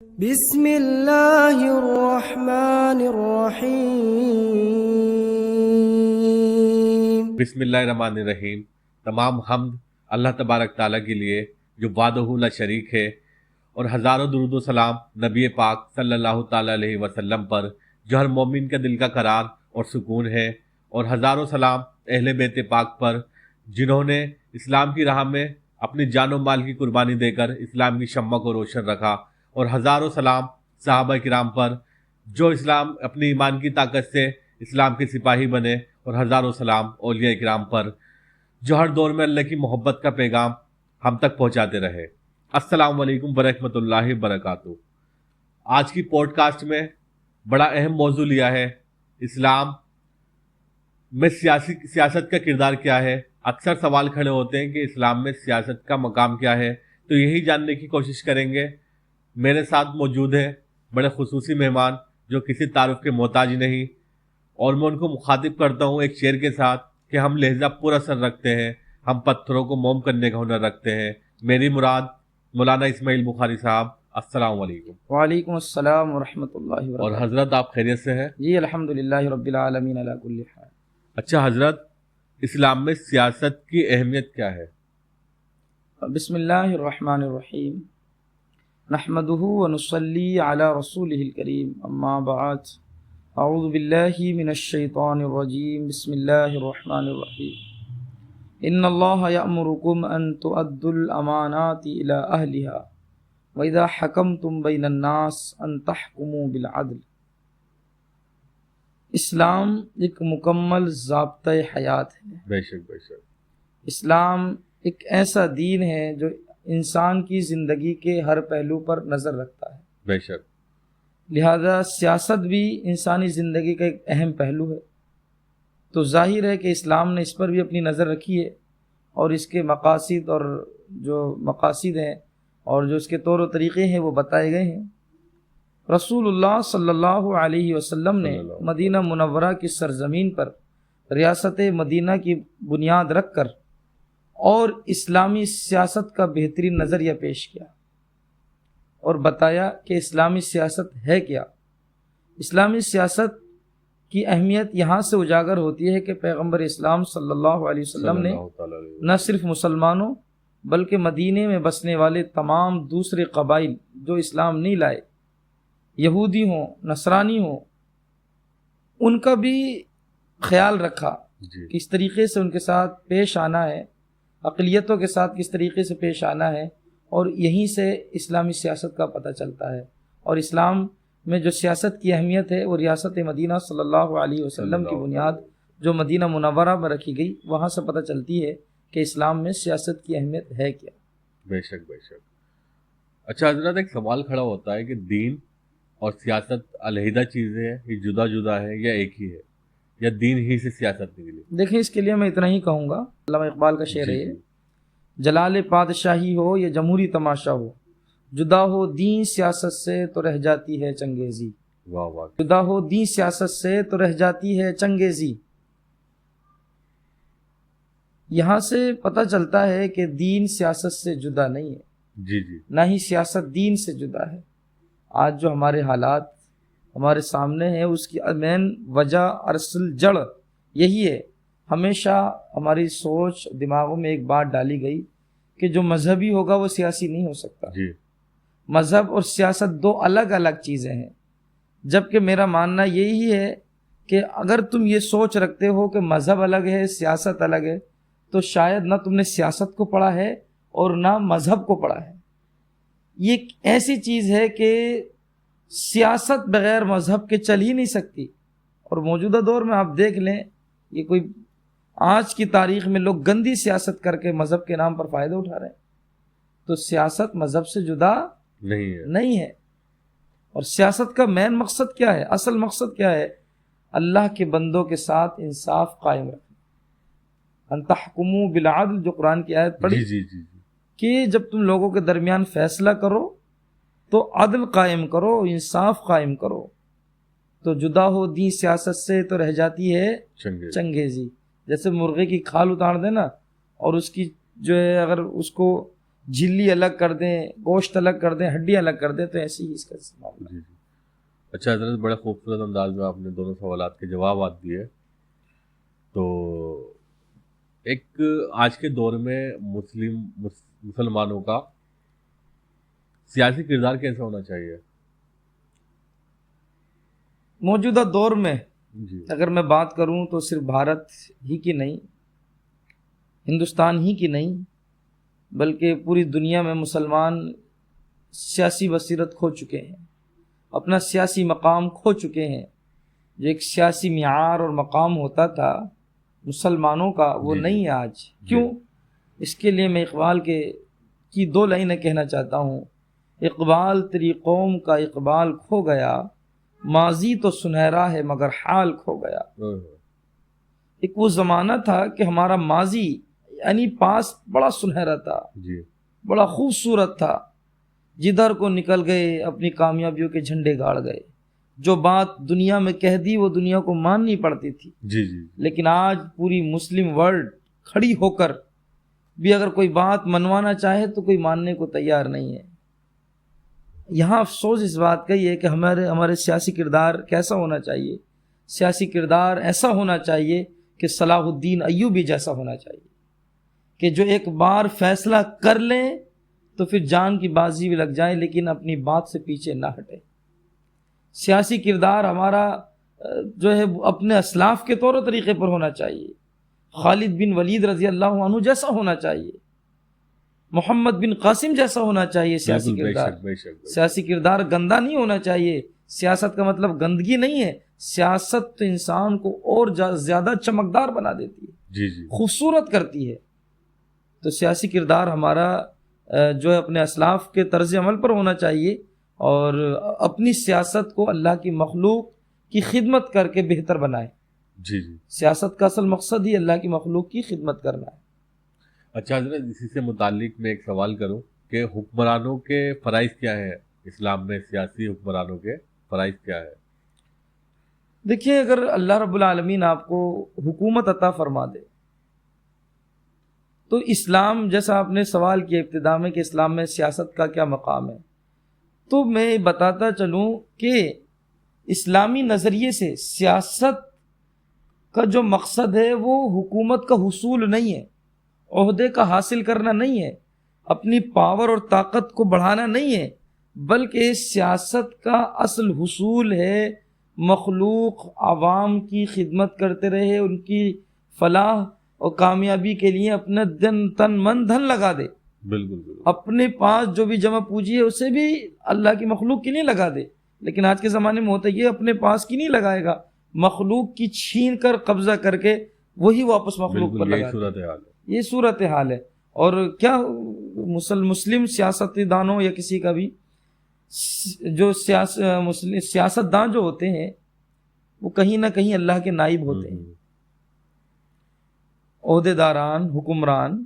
بسم اللہ الرحمن الرحیم۔ بسم اللہ الرحمن الرحیم۔ تمام حمد اللہ تبارک تعالیٰ کے لیے جو وحدہ لا شریک ہے، اور ہزاروں درود و سلام نبی پاک صلی اللہ تعالیٰ علیہ وسلم پر جو ہر مومن کا دل کا قرار اور سکون ہے، اور ہزاروں سلام اہل بیت پاک پر جنہوں نے اسلام کی راہ میں اپنی جان و مال کی قربانی دے کر اسلام کی شمع کو روشن رکھا، اور ہزاروں سلام صحابہ کرام پر جو اسلام اپنی ایمان کی طاقت سے اسلام کے سپاہی بنے، اور ہزاروں سلام اولیاء کرام پر جو ہر دور میں اللہ کی محبت کا پیغام ہم تک پہنچاتے رہے۔ السلام علیکم ورحمۃ اللہ وبرکاتہ۔ آج کی پوڈ کاسٹ میں بڑا اہم موضوع لیا ہے، اسلام میں سیاست کا کردار کیا ہے۔ اکثر سوال کھڑے ہوتے ہیں کہ اسلام میں سیاست کا مقام کیا ہے، تو یہی جاننے کی کوشش کریں گے۔ میرے ساتھ موجود ہیں بڑے خصوصی مہمان جو کسی تعارف کے محتاج نہیں، اور میں ان کو مخاطب کرتا ہوں ایک شعر کے ساتھ کہ ہم لہجہ پر اثر رکھتے ہیں، ہم پتھروں کو موم کرنے کا ہنر رکھتے ہیں۔ میری مراد مولانا اسماعیل بخاری صاحب، السلام علیکم۔ وعلیکم السلام ورحمۃ اللہ اور وبرکاتہ۔ حضرت آپ خیریت سے ہیں؟ جی الحمدللہ رب العالمین علی کل حال۔ اچھا حضرت، اسلام میں سیاست کی اہمیت کیا ہے؟ بسم اللہ الرحمن الرحیم، نحمدہ ونصلی علی رسولہ الکریم، اما بعد، اعوذ باللہ من الشیطان الرجیم، بسم اللہ الرحمن الرحیم۔ ان اللہ یأمرکم ان تؤدوا الامانات الی اہلہا واذا حکمتم بین الناس ان تحکموا بالعدل۔ اسلام ایک مکمل ضابطۂ حیات ہے۔ بے شک بے شک۔ اسلام ایک ایسا دین ہے جو انسان کی زندگی کے ہر پہلو پر نظر رکھتا ہے، بے شک۔ لہذا سیاست بھی انسانی زندگی کا ایک اہم پہلو ہے، تو ظاہر ہے کہ اسلام نے اس پر بھی اپنی نظر رکھی ہے، اور اس کے مقاصد اور جو مقاصد ہیں اور جو اس کے طور و طریقے ہیں وہ بتائے گئے ہیں۔ رسول اللہ صلی اللہ علیہ وسلم نے مدینہ منورہ کی سرزمین پر ریاست مدینہ کی بنیاد رکھ کر اور اسلامی سیاست کا بہترین نظریہ پیش کیا اور بتایا کہ اسلامی سیاست ہے کیا۔ اسلامی سیاست کی اہمیت یہاں سے اجاگر ہوتی ہے کہ پیغمبر اسلام صلی اللہ علیہ وسلم نے نہ صرف مسلمانوں بلکہ مدینے میں بسنے والے تمام دوسرے قبائل جو اسلام نہیں لائے، یہودی ہوں نصرانی ہوں، ان کا بھی خیال رکھا کہ اس طریقے سے ان کے ساتھ پیش آنا ہے، اقلیتوں کے ساتھ کس طریقے سے پیش آنا ہے، اور یہیں سے اسلامی سیاست کا پتہ چلتا ہے۔ اور اسلام میں جو سیاست کی اہمیت ہے وہ ریاست مدینہ صلی اللہ علیہ وسلم کی بنیاد جو مدینہ منورہ میں رکھی گئی، وہاں سے پتہ چلتی ہے کہ اسلام میں سیاست کی اہمیت ہے کیا۔ بے شک بے شک۔ اچھا حضرت، ایک سوال کھڑا ہوتا ہے کہ دین اور سیاست علیحدہ چیزیں ہیں، یہ جدا جدا ہے یا ایک ہی ہے، یا دین ہی سے سیاست نکلی؟ دیکھیں، اس کے لیے میں اتنا ہی کہوں گا، علامہ اقبال کا شعر ہے، جلال پادشاہی ہو یا جمہوری تماشا ہو، جدا ہو دین سیاست سے تو رہ جاتی ہے چنگیزی۔ واہ واہ۔ جدا ہو دین سیاست سے تو رہ جاتی ہے چنگیزی۔ یہاں سے پتہ چلتا ہے کہ دین سیاست سے جدا نہیں ہے، جی جی۔ نہ ہی سیاست دین سے جدا ہے۔ آج جو ہمارے حالات ہمارے سامنے ہیں، اس کی مین وجہ اصل جڑ یہی ہے۔ ہمیشہ ہماری سوچ دماغوں میں ایک بات ڈالی گئی کہ جو مذہبی ہوگا وہ سیاسی نہیں ہو سکتا۔ جی۔ مذہب اور سیاست دو الگ الگ چیزیں ہیں، جبکہ میرا ماننا یہی ہے کہ اگر تم یہ سوچ رکھتے ہو کہ مذہب الگ ہے سیاست الگ ہے، تو شاید نہ تم نے سیاست کو پڑھا ہے اور نہ مذہب کو پڑھا ہے۔ یہ ایک ایسی چیز ہے کہ سیاست بغیر مذہب کے چل ہی نہیں سکتی، اور موجودہ دور میں آپ دیکھ لیں، یہ کوئی آج کی تاریخ میں لوگ گندی سیاست کر کے مذہب کے نام پر فائدہ اٹھا رہے ہیں، تو سیاست مذہب سے جدا نہیں ہے۔ اور سیاست کا مین مقصد کیا ہے، اصل مقصد کیا ہے؟ اللہ کے بندوں کے ساتھ انصاف قائم رکھنا، ان تحکموا بالعدل، جو قرآن کی آیت پڑھی کہ جب تم لوگوں کے درمیان فیصلہ کرو تو عدل قائم کرو، انصاف قائم کرو۔ تو جدا ہو دی سیاست سے تو رہ جاتی ہے چنگیزی۔ جیسے مرغے کی کھال اتار دینا، اور اس کی جو ہے اگر اس کو جھلی الگ کر دیں، گوشت الگ کر دیں، ہڈیاں الگ کر دیں، تو ایسے ہی اس کا استعمال ہوگا۔ جی جی، اچھا حضرت، بڑے خوبصورت انداز میں آپ نے دونوں سوالات کے جوابات دیے۔ تو ایک آج کے دور میں مسلمانوں کا سیاسی کردار کیسا ہونا چاہیے؟ موجودہ دور میں جی اگر میں بات کروں تو صرف بھارت ہی کی نہیں، ہندوستان ہی کی نہیں، بلکہ پوری دنیا میں مسلمان سیاسی بصیرت کھو چکے ہیں، اپنا سیاسی مقام کھو چکے ہیں۔ جو ایک سیاسی معیار اور مقام ہوتا تھا مسلمانوں کا، وہ جی، نہیں ہے آج۔ کیوں؟ اس کے لیے میں اقبال کی 2 لائنیں کہنا چاہتا ہوں۔ اقبال تیری قوم کا اقبال کھو گیا، ماضی تو سنہرا ہے مگر حال کھو گیا۔ ایک وہ زمانہ تھا کہ ہمارا ماضی یعنی پاس بڑا سنہرا تھا، جی بڑا خوبصورت تھا، جدھر کو نکل گئے اپنی کامیابیوں کے جھنڈے گاڑ گئے، جو بات دنیا میں کہہ دی وہ دنیا کو ماننی پڑتی تھی۔ جی جی لیکن آج پوری مسلم ورلڈ کھڑی ہو کر بھی اگر کوئی بات منوانا چاہے تو کوئی ماننے کو تیار نہیں ہے۔ یہاں افسوس اس بات کا ہی ہے کہ ہمارے سیاسی کردار کیسا ہونا چاہیے؟ سیاسی کردار ایسا ہونا چاہیے کہ صلاح الدین ایوبی جیسا ہونا چاہیے، کہ جو ایک بار فیصلہ کر لیں تو پھر جان کی بازی بھی لگ جائے لیکن اپنی بات سے پیچھے نہ ہٹے۔ سیاسی کردار ہمارا جو ہے اپنے اسلاف کے طور و طریقے پر ہونا چاہیے۔ خالد بن ولید رضی اللہ عنہ جیسا ہونا چاہیے، محمد بن قاسم جیسا ہونا چاہیے سیاسی بالکل، کردار۔ بے شک۔ سیاسی کردار گندا نہیں ہونا چاہیے۔ سیاست کا مطلب گندگی نہیں ہے، سیاست تو انسان کو اور زیادہ چمکدار بنا دیتی ہے، جی جی خوبصورت کرتی ہے۔ تو سیاسی کردار ہمارا جو ہے اپنے اسلاف کے طرز عمل پر ہونا چاہیے، اور اپنی سیاست کو اللہ کی مخلوق کی خدمت کر کے بہتر بنائے۔ جی جی، سیاست کا اصل مقصد ہی اللہ کی مخلوق کی خدمت کرنا ہے۔ اچھا حضرت، اسی سے متعلق میں ایک سوال کروں کہ حکمرانوں کے فرائض کیا ہیں اسلام میں؟ سیاسی حکمرانوں کے فرائض کیا ہے؟ دیکھیے، اگر اللہ رب العالمین آپ کو حکومت عطا فرما دے تو اسلام، جیسا آپ نے سوال کیا ابتدا میں کہ اسلام میں سیاست کا کیا مقام ہے، تو میں بتاتا چلوں کہ اسلامی نظریے سے سیاست کا جو مقصد ہے وہ حکومت کا حصول نہیں ہے، عہدے کا حاصل کرنا نہیں ہے، اپنی پاور اور طاقت کو بڑھانا نہیں ہے، بلکہ سیاست کا اصل حصول ہے مخلوق عوام کی خدمت کرتے رہے، ان کی فلاح اور کامیابی کے لیے اپنا تن من دھن لگا دے، بالکل اپنے پاس جو بھی جمع پوجی ہے اسے بھی اللہ کی مخلوق کی نہیں لگا دے۔ لیکن آج کے زمانے میں ہوتا ہے یہ اپنے پاس کی نہیں لگائے گا، مخلوق کی چھین کر قبضہ کر کے وہی واپس مخلوق پر لگا دے۔ یہ صورتحال ہے۔ اور کیا مسلم سیاستدانوں یا کسی کا بھی جو سیاست دان جو ہوتے ہیں وہ کہیں نہ کہیں اللہ کے نائب ہوتے ہیں، عہدے داران، حکمران۔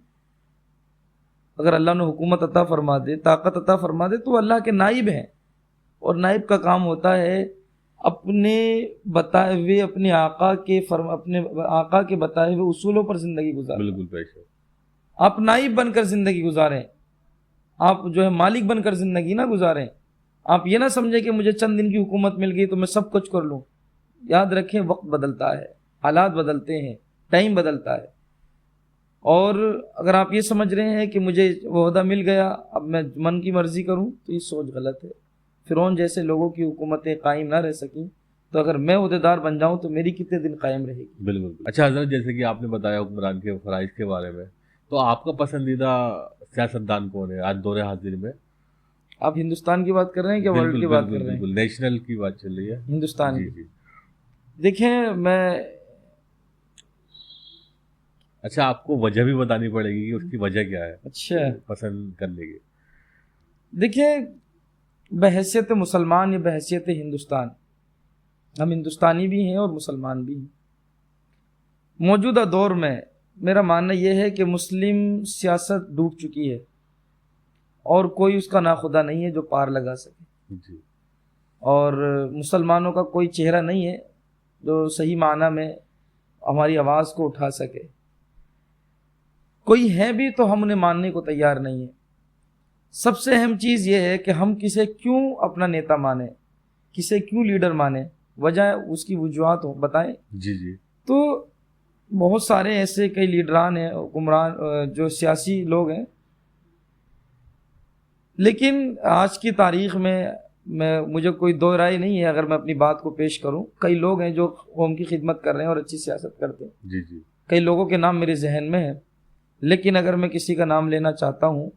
اگر اللہ نے حکومت عطا فرما دے، طاقت عطا فرما دے تو اللہ کے نائب ہیں، اور نائب کا کام ہوتا ہے اپنے بتائے ہوئے اپنے آقا کے بتائے ہوئے اصولوں پر زندگی گزاریں۔ بالکل، آپ نائب بن کر زندگی گزاریں، آپ جو ہے مالک بن کر زندگی نہ گزاریں۔ آپ یہ نہ سمجھیں کہ مجھے چند دن کی حکومت مل گئی تو میں سب کچھ کر لوں۔ یاد رکھیں، وقت بدلتا ہے، حالات بدلتے ہیں، ٹائم بدلتا ہے، اور اگر آپ یہ سمجھ رہے ہیں کہ مجھے وہ عہدہ مل گیا اب میں من کی مرضی کروں تو یہ سوچ غلط ہے۔ فرعون جیسے لوگوں کی حکومتیں قائم نہ رہ سکیں تو اگر میں عہدیدار بن جاؤں تو میری کتنے دن قائم رہے گی؟ بالکل۔ اچھا حضرت، جیسے کہ آپ نے بتایا حکمران کے فرائض کے بارے میں، تو آپ کا پسندیدہ سیاستدان کون ہے آج دور حاضر میں؟ آپ ہندوستان کی بات کر رہے ہیں کیا ورلڈ کی بات کر رہے ہیں؟ بالکل، نیشنل کی بات چل رہی ہے، ہندوستان جی کی۔ جی۔ دیکھیں، میں اچھا، آپ کو وجہ بھی بتانی پڑے گی کہ اس کی وجہ کیا ہے اچھا پسند کرنے کی۔ دیکھیں، بحیثیت مسلمان یا بحیثیت ہندوستان، ہم ہندوستانی بھی ہیں اور مسلمان بھی ہیں۔ موجودہ دور میں میرا ماننا یہ ہے کہ مسلم سیاست ڈوب چکی ہے اور کوئی اس کا ناخدا نہیں ہے جو پار لگا سکے، جی، اور مسلمانوں کا کوئی چہرہ نہیں ہے جو صحیح معنی میں ہماری آواز کو اٹھا سکے۔ کوئی ہے بھی تو ہم انہیں ماننے کو تیار نہیں ہیں۔ سب سے اہم چیز یہ ہے کہ ہم کسے کیوں اپنا نیتا مانیں، کسے کیوں لیڈر مانیں، وجہ اس کی وجوہات ہو بتائیں. جی جی. تو بہت سارے ایسے کئی لیڈران ہیں، حکمران جو سیاسی لوگ ہیں، لیکن آج کی تاریخ میں مجھے کوئی دو رائے نہیں ہے اگر میں اپنی بات کو پیش کروں. کئی لوگ ہیں جو قوم کی خدمت کر رہے ہیں اور اچھی سیاست کرتے ہیں. جی جی. کئی لوگوں کے نام میرے ذہن میں ہیں، لیکن اگر میں کسی کا نام لینا چاہتا ہوں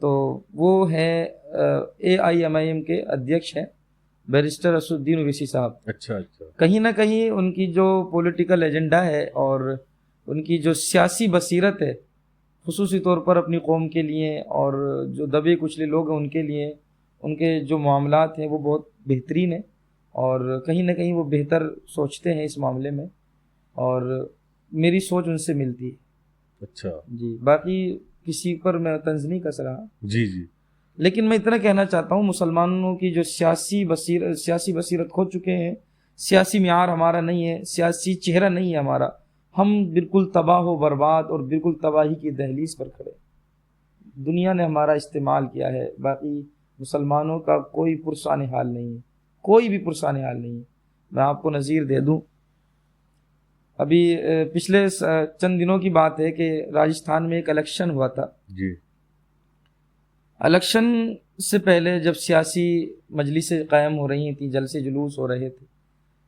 تو وہ ہیں AIMIM کے ادھیکش ہیں بیرسٹر اسد الدین اویسی صاحب. اچھا اچھا. کہیں نہ کہیں ان کی جو پولیٹیکل ایجنڈا ہے اور ان کی جو سیاسی بصیرت ہے، خصوصی طور پر اپنی قوم کے لیے اور جو دبے کچلے لوگ ہیں ان کے لیے، ان کے جو معاملات ہیں وہ بہت بہترین ہیں اور کہیں نہ کہیں وہ بہتر سوچتے ہیں اس معاملے میں، اور میری سوچ ان سے ملتی ہے. اچھا جی. باقی کسی پر میں طنز نہیں کر رہا. جی جی. لیکن میں اتنا کہنا چاہتا ہوں، مسلمانوں کی جو سیاسی بصیرت کھو چکے ہیں، سیاسی معیار ہمارا نہیں ہے، سیاسی چہرہ نہیں ہے ہمارا، ہم بالکل تباہ و برباد اور بالکل تباہی کی دہلیز پر کھڑے. دنیا نے ہمارا استعمال کیا ہے، باقی مسلمانوں کا کوئی پرسان حال نہیں ہے، کوئی بھی پرسان حال نہیں ہے. میں آپ کو نظیر دے دوں، ابھی پچھلے چند دنوں کی بات ہے کہ راجستھان میں ایک الیکشن ہوا تھا. جی. الیکشن سے پہلے جب سیاسی مجلسیں قائم ہو رہی تھیں، جلسے جلوس ہو رہے تھے،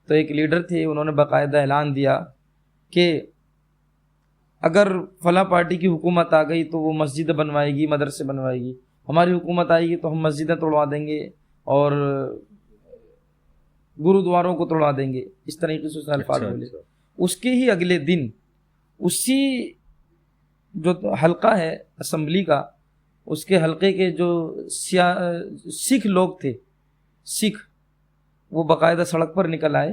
تو ایک لیڈر تھے، انہوں نے باقاعدہ اعلان دیا کہ اگر فلاں پارٹی کی حکومت آ گئی تو وہ مسجد بنوائے گی، مدرسے بنوائے گی، ہماری حکومت آئے گی تو ہم مسجدیں توڑوا دیں گے اور گرودواروں کو توڑوا دیں گے. اس طریقے سے اس نے الفاظ بولے. اس کے ہی اگلے دن اسی جو حلقہ ہے اسمبلی کا، اس کے حلقے کے جو سکھ لوگ تھے، سکھ، وہ باقاعدہ سڑک پر نکل آئے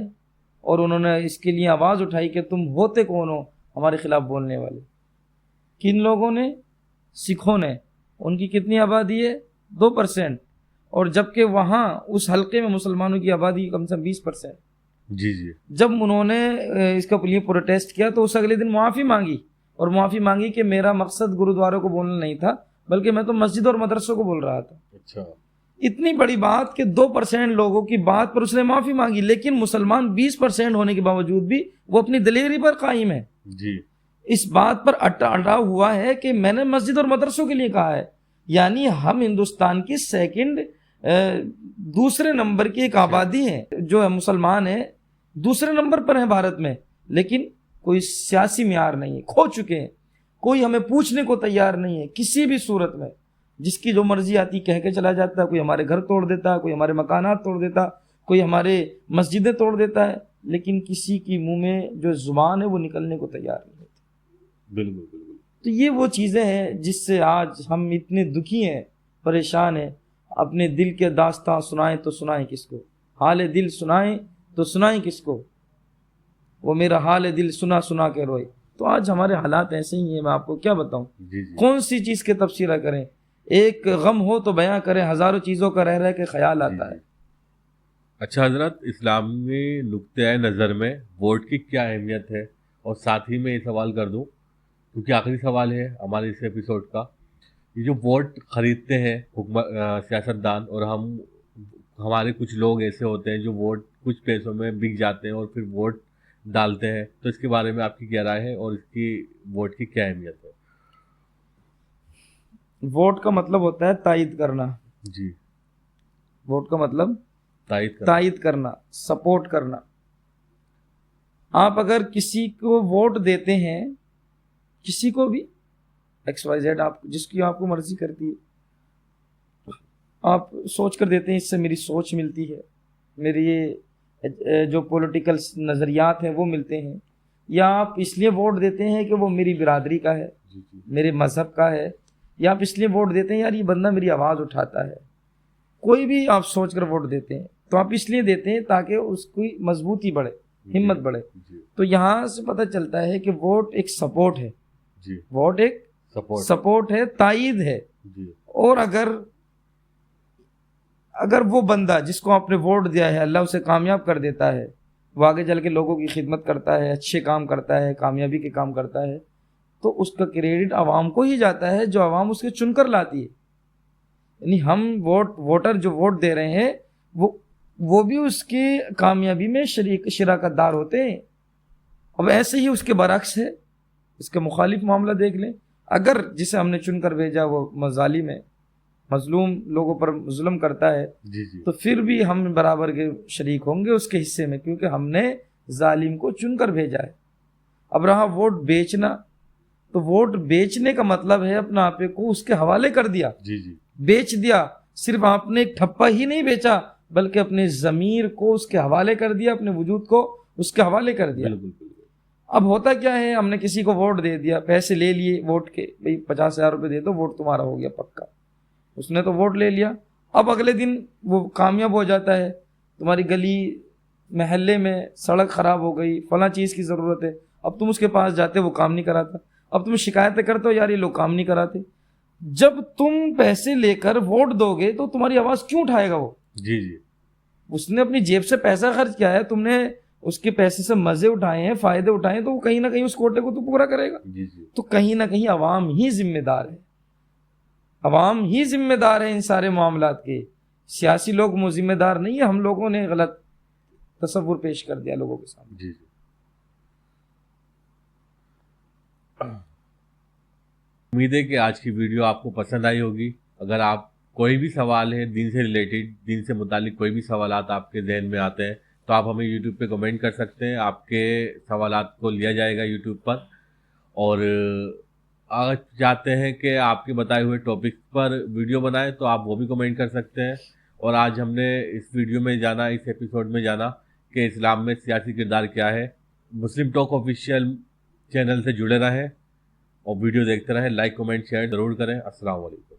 اور انہوں نے اس کے لیے آواز اٹھائی کہ تم ہوتے کون ہو ہمارے خلاف بولنے والے. کن لوگوں نے؟ سکھوں نے. ان کی کتنی آبادی ہے؟ 2%، اور جبکہ وہاں اس حلقے میں مسلمانوں کی آبادی کم سے کم 20%. جی جی. جب انہوں نے اس کا لیے پروٹیسٹ کیا تو اس اگلے دن معافی مانگی، اور معافی مانگی کہ میرا مقصد گرودواروں کو بولنا نہیں تھا بلکہ میں تو مسجد اور مدرسوں کو بول رہا تھا. اچھا. اتنی بڑی بات کہ 2% لوگوں کی بات پر اس نے معافی مانگی، لیکن مسلمان 20% ہونے کے باوجود بھی وہ اپنی دلیری پر قائم ہے. جی. اس بات پر اٹا ہوا ہے کہ میں نے مسجد اور مدرسوں کے لیے کہا ہے. یعنی ہم ہندوستان کی دوسرے نمبر کی ایک آبادی ہے جو ہے مسلمان ہے، دوسرے نمبر پر ہیں بھارت میں، لیکن کوئی سیاسی معیار نہیں ہے، کھو چکے ہیں. کوئی ہمیں پوچھنے کو تیار نہیں ہے کسی بھی صورت میں. جس کی جو مرضی آتی کہہ کے چلا جاتا ہے. کوئی ہمارے گھر توڑ دیتا ہے، کوئی ہمارے مکانات توڑ دیتا، کوئی ہمارے مسجدیں توڑ دیتا ہے، لیکن کسی کی منہ میں جو زبان ہے وہ نکلنے کو تیار نہیں ہوتی. بالکل بالکل. تو یہ وہ چیزیں ہیں جس سے آج ہم اتنے دکھی ہیں، پریشان ہیں. اپنے دل کے داستان سنائیں تو سنائیں کس کو، حال دل سنائیں تو سنائیں کس کو، وہ میرا حال دل سنا سنا کے روئے. تو آج ہمارے حالات ایسے ہی ہیں، میں آپ کو کیا بتاؤں. جی جی. کون سی چیز کے تبصرہ کریں؟ ایک غم ہو تو بیاں کریں، ہزاروں چیزوں کا رہ کے خیال آتا ہے. اچھا حضرت، اسلامی نقطۂ نظر میں ووٹ کی کیا اہمیت ہے؟ اور ساتھ ہی میں یہ سوال کر دوں کیونکہ آخری سوال ہے ہمارے اس ایپیسوڈ کا، یہ جو ووٹ خریدتے ہیں سیاستدان، اور ہمارے کچھ لوگ ایسے ہوتے ہیں جو ووٹ کچھ پیسوں میں بک جاتے ہیں اور پھر ووٹ ڈالتے ہیں، تو اس کے بارے میں آپ کی کیا رائے ہے اور اس کی ووٹ کی کیا اہمیت ہے؟ ووٹ کا مطلب ہوتا ہے تائید کرنا. جی. ووٹ کا مطلب تائید کرنا، سپورٹ کرنا. آپ اگر کسی کو ووٹ دیتے ہیں، کسی کو بھی XYZ، آپ جس کی آپ کو مرضی کرتی ہے، آپ سوچ کر دیتے ہیں اس سے میری سوچ ملتی ہے، میری یہ جو پولیٹیکل نظریات ہیں وہ ملتے ہیں، یا آپ اس لیے ووٹ دیتے ہیں کہ وہ میری برادری کا ہے، میرے مذہب کا ہے، یا آپ اس لیے ووٹ دیتے ہیں یار یہ بندہ میری آواز اٹھاتا ہے. کوئی بھی آپ سوچ کر ووٹ دیتے ہیں تو آپ اس لیے دیتے ہیں تاکہ اس کی مضبوطی بڑھے، ہمت بڑھے. تو یہاں سے پتہ چلتا ہے کہ ووٹ ایک سپورٹ ہے. جی. ووٹ ایک سپورٹ ہے، تائید ہے. جی. اور اگر وہ بندہ جس کو آپ نے ووٹ دیا ہے اللہ اسے کامیاب کر دیتا ہے، وہ آگے چل کے لوگوں کی خدمت کرتا ہے، اچھے کام کرتا ہے، کامیابی کے کام کرتا ہے، تو اس کا کریڈٹ عوام کو ہی جاتا ہے جو عوام اس کے چن کر لاتی ہے. یعنی ہم ووٹر جو ووٹ دے رہے ہیں وہ بھی اس کی کامیابی میں شراکت دار ہوتے ہیں. اب ایسے ہی اس کے برعکس ہے، اس کے مخالف معاملہ دیکھ لیں. اگر جسے ہم نے چن کر بھیجا وہ ظالم ہے، مظلوم لوگوں پر ظلم کرتا ہے، تو پھر بھی ہم برابر کے شریک ہوں گے اس کے حصے میں، کیونکہ ہم نے ظالم کو چن کر بھیجا ہے. اب رہا ووٹ بیچنا، تو ووٹ بیچنے کا مطلب ہے اپنا آپ کو اس کے حوالے کر دیا، بیچ دیا. صرف آپ نے ایک ٹھپا ہی نہیں بیچا بلکہ اپنے ضمیر کو اس کے حوالے کر دیا، اپنے وجود کو اس کے حوالے کر دیا. اب ہوتا کیا ہے، ہم نے کسی کو ووٹ دے دیا، پیسے لے لیے ووٹ کے، بھئی 50,000 روپے دے دو ووٹ تمہارا ہو گیا پکا. اس نے تو ووٹ لے لیا. اب اگلے دن وہ کامیاب ہو جاتا ہے، تمہاری گلی محلے میں سڑک خراب ہو گئی، فلاں چیز کی ضرورت ہے، اب تم اس کے پاس جاتے وہ کام نہیں کراتا. اب تم شکایتیں کرتے ہو یار یہ لوگ کام نہیں کراتے. جب تم پیسے لے کر ووٹ دو گے تو تمہاری آواز کیوں اٹھائے گا وہ؟ اس نے اپنی جیب سے پیسہ خرچ کیا ہے، تم نے اس کے پیسے سے مزے اٹھائے ہیں، فائدے اٹھائے ہیں، تو وہ کہیں نہ کہیں اس کوٹے کو تو پورا کرے گا. تو کہیں نہ کہیں عوام ہی ذمہ دار ہے، عوام ہی ذمہ دار ہے ان سارے معاملات کے. سیاسی لوگ ذمہ دار نہیں ہے، ہم لوگوں نے غلط تصور پیش کر دیا لوگوں کے سامنے. امید ہے کہ آج کی ویڈیو آپ کو پسند آئی ہوگی. اگر آپ کوئی بھی سوال ہے دین سے ریلیٹڈ، دین سے متعلق کوئی بھی سوالات آپ کے ذہن میں آتے ہیں تو آپ ہمیں یوٹیوب پہ کمنٹ کر سکتے ہیں. آپ کے سوالات کو لیا جائے گا یوٹیوب پر. اور اگر چاہتے ہیں کہ آپ کے بتائے ہوئے ٹاپکس پر ویڈیو بنائیں تو آپ وہ بھی کمنٹ کر سکتے ہیں. اور آج ہم نے اس ویڈیو میں جانا، اس ایپیسوڈ میں جانا کہ اسلام میں سیاسی کردار کیا ہے. مسلم ٹاک آفیشیل چینل سے جڑے رہیں اور ویڈیو دیکھتے رہیں. لائک کمنٹ شیئر ضرور کریں. السلام علیکم.